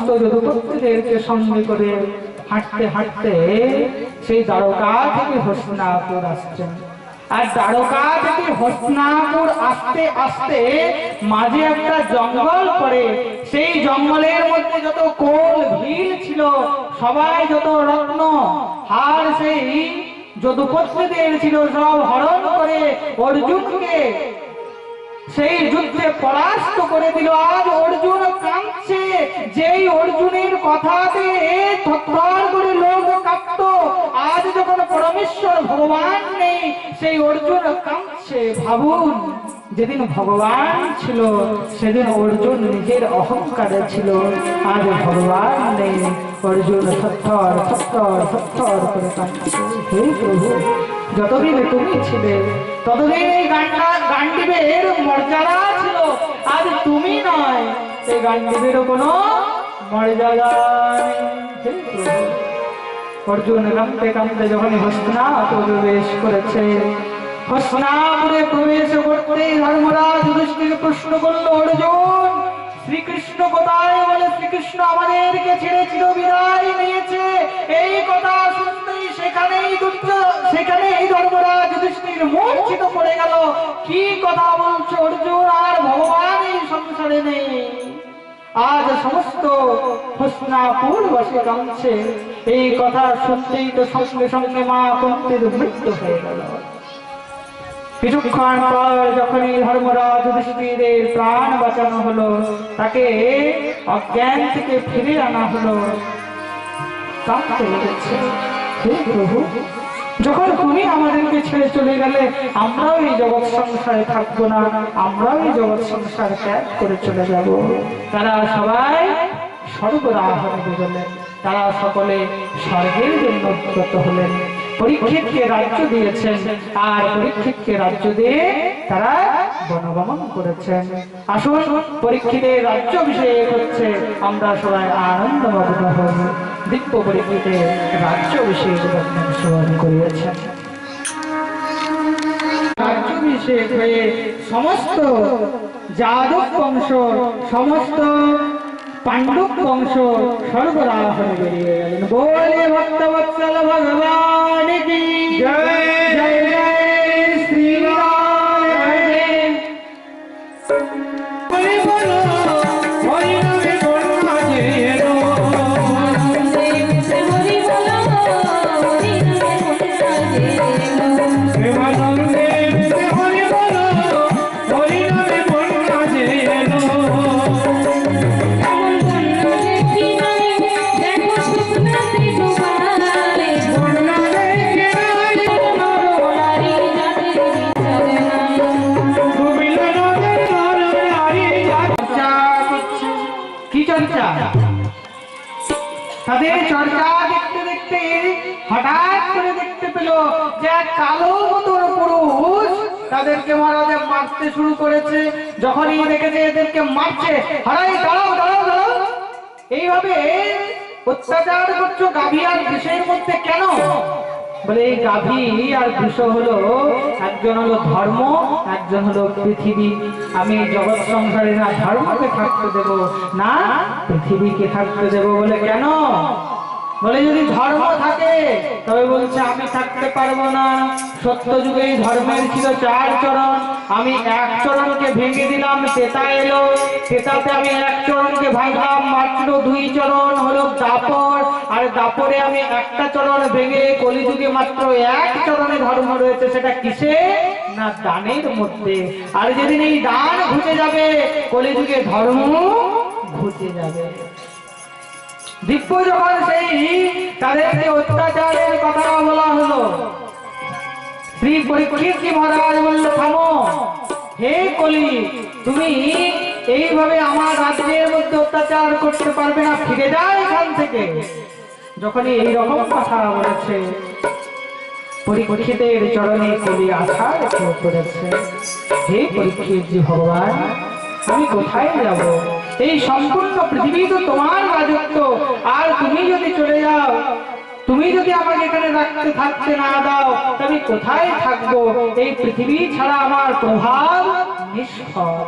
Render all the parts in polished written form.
সমস্ত যদুপুত্রদেরকে সঙ্গে করে হাঁটতে হাঁটতে সেই দ্বারকা থেকে হস্তিনাপুর আসছেন। আর দ্বারকা থেকে হস্তিনাপুর আসতে আসতে মাঝে একটা জঙ্গল পড়ে। সেই জঙ্গলের মধ্যে যত কোল ভিল ছিল, সবাই যত রত্ন হার সেই যদুপুত্রদের ছিল, সব হরণ করে অর্জুনকে সেই যুদ্ধে পরাস্ত করে দিল। আজ অর্জুন কাঁদছে। যেই অর্জুনের কথাতে থরথর করে লোক কাঁপত, আজ যখন পরমেশ্বর ভগবান নেই সেই অর্জুন কাঁদছে। ভাবুন, যেদিন ভগবান ছিল সেদিন অর্জুন নিজের অহংকারে ছিল, আজ ভগবান নেই, অর্জুন থরথর থরথর থরথর করে কাঁদছে। হে প্রভু, যতদিন তুমি ছিলে ততদিন এই গান্ডীবের মর্যাদা ছিল, আজ তুমি নয়, এই গান্ডীবেরও কোনো মর্যাদা নেই। অর্জুন কাঁদতে কাঁদতে যখন হস্তিনাপুরে প্রবেশ করেছে, হস্তিনাপুরে প্রবেশ করতে ধর্মরাজ যুধিষ্ঠির প্রশ্ন করলো, অর্জুন শ্রীকৃষ্ণ কোথায়? বলে শ্রীকৃষ্ণ আমাদেরকে ছেড়ে চিরবিদায় নিয়েছে। এই কথা শুনতেই সেখানেই ধর্মরাজ যুধিষ্ঠির মূর্ছিত পড়ে গেল। কি কথা বলছো অর্জুন? আর ভগবান এই সংসারে নেই। আজ সমস্ত হস্তিনাপুর বসে কাঁদছে। এই কথা শুনতেই তো সঙ্গে সঙ্গে মা কুন্তীর মৃত্যু হয়ে গেল। কিছুক্ষণ পর যখনই ধর্মরাজ যুধিষ্ঠিরের প্রাণ বাঁচানো হলো, তাকে অজ্ঞান থেকে ফিরে আনা হলো, কাঁদতে লেগেছে। হে প্রভু, যখন তুমি আমাদেরকে ছেড়ে চলে গেলে আমরাও এই জগৎ সংসারে থাকবো না, আমরাও এই জগৎ সংসার ত্যাগ করে চলে যাব। তারা সবাই স্বর্গরাহনে গেলেন, তারা সকলে স্বর্গের জন্য উদ্যত হলেন। পরীক্ষিতকে রাজ্য দিয়েছেন, আর পরীক্ষিতকে রাজ্য দিয়ে তারা বনগমন করেছেন। আসুন, পরীক্ষিতের রাজ্য অভিষেক হচ্ছে, আমরা সবাই আনন্দমগ্ন হব। দিব্য পরীক্ষিতের রাজ্য অভিষেক স্মরণ করিয়েছেন। রাজ্যাভিষেক হয়ে সমস্ত যাদব বংশ, সমস্ত পাণ্ডব বংশ স্বর্গরাহনে বেরিয়ে গেলেন। বলে ভক্তবৎসল ভগবান কি জয়, জয় জয় শ্রীরাম। তাদের চর্চা দেখতে দেখতে হঠাৎ করে দেখতে পেল যে এক কালো মতন পুরুষ তাদেরকে মহারাজা মারতে শুরু করেছে। যখনই দেখেছে এদেরকে মারছে, হারাই দাঁড়াও দাঁড়াও দাঁড়াও, এইভাবে অত্যাচার করছো গাভী আর বিষের মধ্যে কেন? বলে এই গাভী আর বৃষ হলো, একজন হলো ধর্ম, একজন হলো পৃথিবী। আমি জগৎ সংসারে না ধর্মকে থাকতে দেব, না পৃথিবীকে থাকতে দেব। বলে কেন? বলে যদি ধর্ম থাকে তবে বলছে আমি থাকতে পারবো না। সত্য যুগে ধর্মের ছিল 4 চরণ, আমি এক চরণকে ভেঙে দিলাম, তেতা এলো, তেতাতে আমি এক চরণকে ভাঙলাম, মাত্র 2 চরণ হলো দাপর, আর দাপরে আমি একটা চরণ ভেঙে কলিযুগে মাত্র 1 চরণে ধর্ম রয়েছে। সেটা কিসে? না দানের মধ্যে। আর যেদিন এই দান ঘুচে যাবে, কলিযুগে ধর্ম ঘুচে যাবে। দিব্য যখন সেই তাদেরকে অত্যাচারের কথা বলা হলো, শ্রী পরীক্ষিত মহারাজ বলল, থামো, হে কলি, তুমি এইভাবে আমার রাজ্যের মধ্যে অত্যাচার করতে পারবে না, ফিরে যাও এখান থেকে। যখনই এইরকম কথা বলেছে, পরীক্ষিতের চরণে কলি আশা রেখে করেছে, হে পরীক্ষিত ভগবান, আমি কোথায় যাব? এই সম্পূর্ণ পৃথিবী তো তোমার রাজত্ব, আর তুমি যদি চলে যাও, তুমি যদি আমাকে এখানে থাকতে না দাও, আমি কোথায় থাকবো? এই পৃথিবী ছাড়া আমার প্রভাব নিষ্ফল।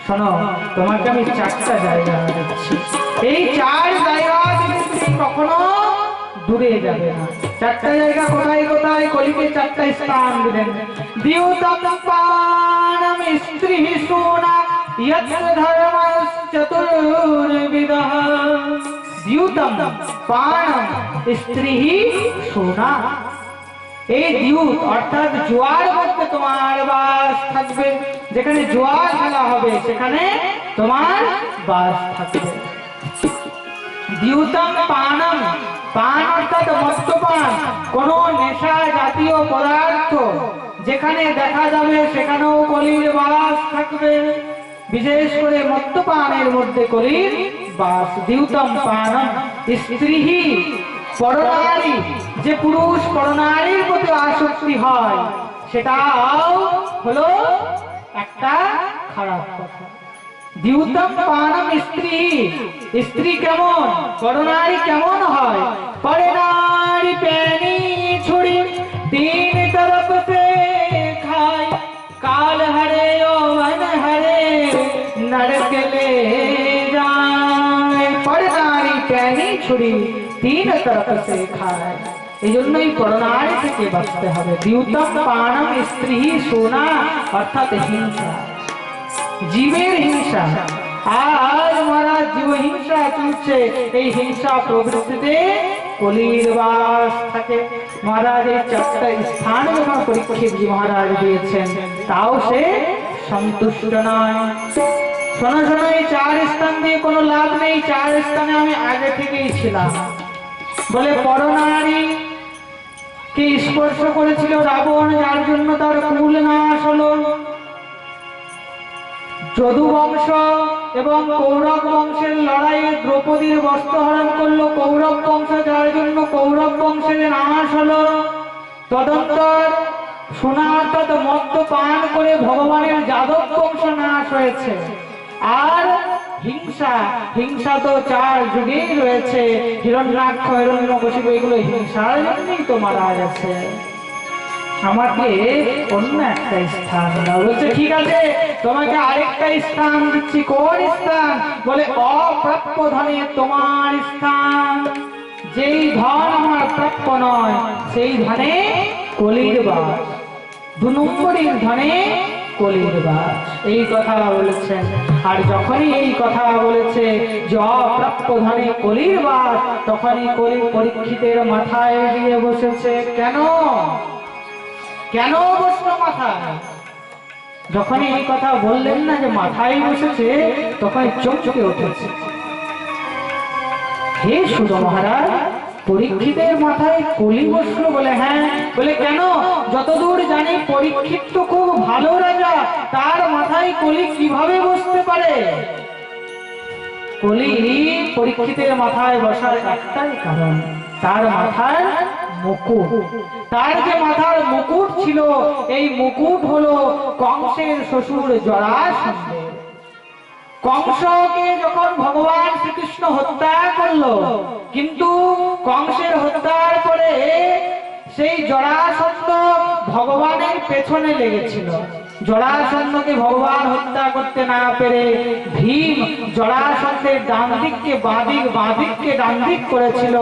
শোনো, তোমাকে আমি 4টা জায়গা দিচ্ছি। এই চার জায়গা থেকে তুমি কখনো দূরে যাবে না। চারটা জায়গা কোথায় কোথায়? কলিকে চারটা স্থান দিলেন। দ্যুতম পানম স্ত্রী সোনা যত্র ধর্মস চতুর্বিধঃ। দ্যুতম পানম স্ত্রী সোনা, এই দ্যুত অর্থাৎ জোয়ার মধ্যে তোমার বাস থাকবে। যেখানে জোয়ার খেলা হবে সেখানে তোমার বাস থাকবে। দ্যুতম পানম, পান অর্থাৎ মদ্যপান, কোন নেশা জাতীয় পদার্থ যেখানে দেখা যাবে সেখানেও কলির বাস থাকবে। বিশেষ করে মদ্যপানের মধ্যে কলির বাস। দ্যুতম পানম স্ত্রী, পরনারী, যে পুরুষ পরনারীর প্রতি আসক্তি হয় সেটাও হলো একটা খারাপ কথা। দ্যুতম পানম স্ত্রী, স্ত্রী কেমন, পরনারী কেমন হয়? পরনারী প্যানি ছুরি तीन तरफ से खाए, काल हरे यौवन हरे नरक ले जाए। পরনারী প্যানি ছুরি তিন তরফ সে খায়, এই জন্যই পরনারী থেকে বাঁচতে হবে। দ্যুতম পানম স্ত্রী সোনা অর্থাৎ হিংসা, জীবের হিংসা। আজ মহারাজ জীব হিংসা চলছে, এই হিংসা প্রবৃত্তিতে কলির বাস থাকে। মহারাজ এই চারটা স্থান যখন পরীক্ষিতজি মহারাজ দিয়েছেন তাও সে সন্তুষ্ট নয়। শোনো শোনো, এই চার স্থান দিয়ে কোনো লাভ নেই। চার স্থানে আমি আগে থেকেই ছিলাম। বলে পরনারী কে স্পর্শ করেছিল রাবণ, যার জন্য তার কুল নাশ হলো। যদু বংশ এবং কৌরব বংশের লড়াইয়ে দ্রৌপদীর বস্ত্রহরণ করলো কৌরব বংশ, যার জন্য কৌরব বংশের নাশ হলো। তদন্তর সোনা অর্থাৎ মদ্য পান করে ভগবানের যাদব বংশ নাশ হয়েছে। আর হিংসা, হিংসা তো চার যুগেই রয়েছে। হিরণ্যাক্ষ, হিরণ্যকশিপু এগুলো হিংসার জন্যই তো মারা গেছে। আমাকে অন্য একটা স্থান দাও। বলছে ঠিক আছে, তোমাকে আরেকটা স্থান দিচ্ছি। কোন স্থান? বলে অপ্রাপ্য ধনে তোমার স্থান। যেই ধন আমার প্রাপ্য নয় সেই ধনে কলির বাস। 2 নম্বরের ধনে কলির বাস, এই কথা বলেছেন। আর যখনই এই কথা বলেছে যে অপ্রাপ্য ধনে কলির বাস, তখনই কলি পরীক্ষিতের মাথায় দিয়ে বসেছে। কেন কেন বসলো মাথায়? যখন এই কথা বললেন না যে মাথায় বসেছে, তখন চমকে উঠেছে। হে সুত মহারাজ, পরীক্ষিতের মাথায় কলি বসলো? বলে হ্যাঁ। বলে কেন? যতদূর জানি পরীক্ষিত তো খুব ভালো রাজা, তার মাথায় কলি কিভাবে বসতে পারে? কলি পরীক্ষিতের মাথায় বসার একটাই কারণ, তার মাথার মুকুট। তার যে মাথার মুকুট ছিল, এই মুকুট হলো কংসের শ্বশুর জরাসন্ধের। কংসকে যখন ভগবান শ্রীকৃষ্ণ হত্যা করলো, কিন্তু কংসের হত্যার পরে সেই জরাসন্ধ ভগবানের পেছনে লেগেছিল। জরাসন্ধকে ভগবান হত্যা করতে না পেরে ভীম জরাসন্ধের ডান দিককে বাঁদিক, বাঁদিককে ডান দিক করেছিল।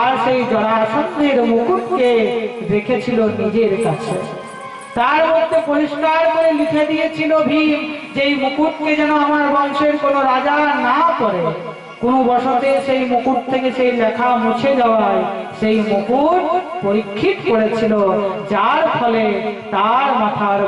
আর সেই জরাসন্ধের মুকুটকে রেখেছিল নিজের কাছে। তার মধ্যে পরিষ্কার করে লিখে দিয়েছিল ভীম যে এই মুকুটকে যেন আমার বংশের কোনো রাজা না পড়ে। কোন বসতে সেই মুকুট থেকে সেই লেখা মুছে যাওয়ায় সেই মুকুট পরীক্ষিত করেছিল, যার ফলে তার মাথার